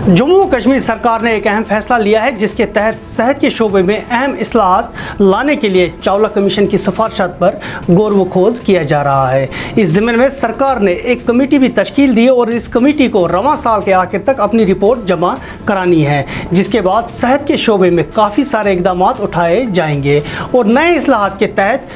जम्मू और कश्मीर सरकार ने एक अहम फैसला लिया है जिसके तहत सेहत के शोबे में अहम इस्लाहात लाने के लिए चावला कमीशन की सिफारिशात पर गौर व खोज किया जा रहा है। इस ज़िम्मे में सरकार ने एक कमेटी भी तश्कील दी और इस कमेटी को रवां साल के आखिर तक अपनी रिपोर्ट जमा करानी है, जिसके बाद सेहत के शोबे में काफ़ी सारे इक़दाम उठाए जाएंगे और नए इस्लाहात के तहत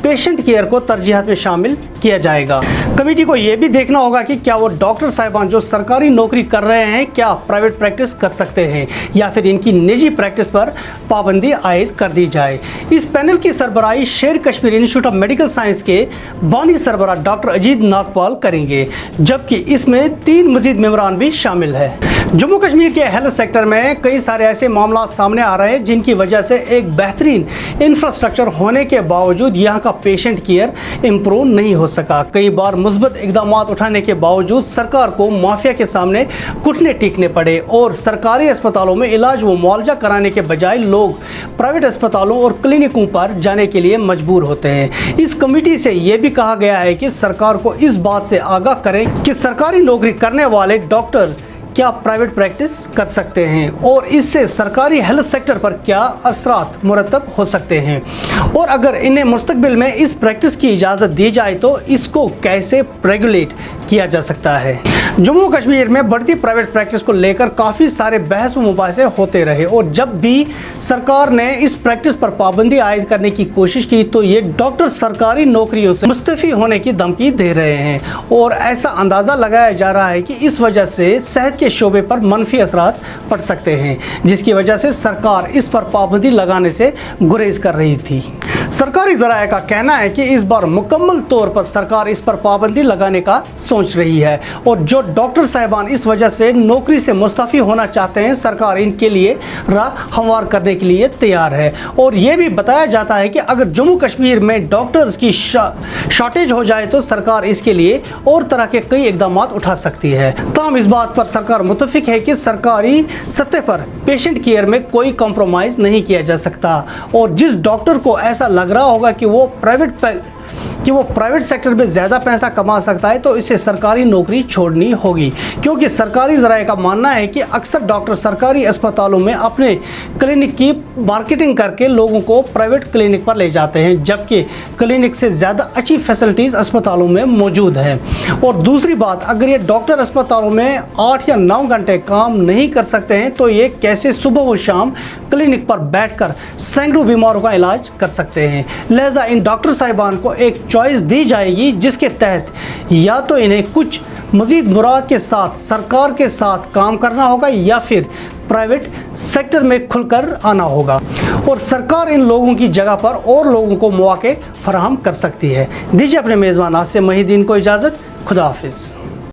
पेशेंट केयर को तरजीहात में शामिल किया जाएगा। कमेटी को यह भी देखना होगा कि क्या वो डॉक्टर साहिबान जो सरकारी नौकरी कर रहे हैं क्या प्राइवेट प्रैक्टिस कर सकते हैं या फिर इनकी निजी प्रैक्टिस पर पाबंदी आयद कर दी जाए। इस पैनल की सरबराही शेर Kashmir institute of medical science के बानी सरबराह डॉक्टर अजीत नागपाल करेंगे, जबकि इसमें 3 मजीद मेंबरान भी शामिल है। जम्मू कश्मीर के हेल्थ सेक्टर में कई सारे ऐसे मामला सामने आ रहे हैं जिनकी वजह से एक बेहतरीन इंफ्रास्ट्रक्चर होने के बावजूद यहाँ का पेशेंट केयर इम्प्रूव नहीं हो सका। कई बार मुस्बत इक़दाम उठाने के बावजूद सरकार को माफिया के सामने घुटने टेकने पड़े और सरकारी अस्पतालों में इलाज व मुआवजा कराने के बजाय लोग प्राइवेट अस्पतालों और क्लिनिकों पर जाने के लिए मजबूर होते हैं। इस कमेटी से ये भी कहा गया है कि सरकार को इस बात से आगाह करें कि सरकारी नौकरी करने वाले डॉक्टर क्या प्राइवेट प्रैक्टिस कर सकते हैं और इससे सरकारी हेल्थ सेक्टर पर क्या असरात मुरतब हो सकते हैं, और अगर इन्हें मुस्तकबिल में इस प्रैक्टिस की इजाज़त दी जाए तो इसको कैसे रेगुलेट किया जा सकता है। जम्मू कश्मीर में बढ़ती प्राइवेट प्रैक्टिस को लेकर काफ़ी सारे बहस व मुबाहिसे होते रहे और जब भी सरकार ने इस प्रैक्टिस पर पाबंदी आयद करने की कोशिश की तो ये डॉक्टर सरकारी नौकरियों से मुस्तफ़ी होने की धमकी दे रहे हैं और ऐसा अंदाज़ा लगाया जा रहा है कि इस वजह से सेहत के शोबे पर मनफी असरात पड़ सकते हैं, जिसकी वजह से सरकार इस पर पाबंदी लगाने से गुरेज कर रही थी। सरकारी ज़राए का कहना है कि इस बार मुकम्मल तौर पर सरकार इस पर पाबंदी लगाने का सोच रही है और जो डॉक्टर साहिबान इस वजह से नौकरी से मुस्तफ़ी होना चाहते हैं सरकार इनके लिए राह हमवार करने के लिए तैयार है। और ये भी बताया जाता है कि अगर जम्मू कश्मीर में डॉक्टर्स की शॉर्टेज हो जाए तो सरकार इसके लिए और तरह के कई इक़दाम उठा सकती है। तमाम इस बात पर सरकार मुतफिक है कि सरकारी सतह पर पेशेंट केयर में कोई कॉम्प्रोमाइज़ नहीं किया जा सकता और जिस डॉक्टर को ऐसा लग रहा होगा कि वो प्राइवेट सेक्टर में ज़्यादा पैसा कमा सकता है तो इसे सरकारी नौकरी छोड़नी होगी, क्योंकि सरकारी ज़राए का मानना है कि अक्सर डॉक्टर सरकारी अस्पतालों में अपने क्लिनिक की मार्केटिंग करके लोगों को प्राइवेट क्लिनिक पर ले जाते हैं, जबकि क्लिनिक से ज़्यादा अच्छी फैसिलिटीज़ अस्पतालों में मौजूद है। और दूसरी बात, अगर ये डॉक्टर अस्पतालों में 8 या 9 घंटे काम नहीं कर सकते हैं तो ये कैसे सुबह व शाम क्लिनिक पर बैठकर सैकड़ों बीमारों का इलाज कर सकते हैं। लिहाजा इन डॉक्टर साहिबान को एक चॉइस दी जाएगी जिसके तहत या तो इन्हें कुछ मज़ीद मुराद के साथ सरकार के साथ काम करना होगा या फिर प्राइवेट सेक्टर में खुलकर आना होगा और सरकार इन लोगों की जगह पर और लोगों को मौके फराहम कर सकती है। दीजिए अपने मेज़बान आसिम महीदीन को इजाज़त। खुदा हाफिज़।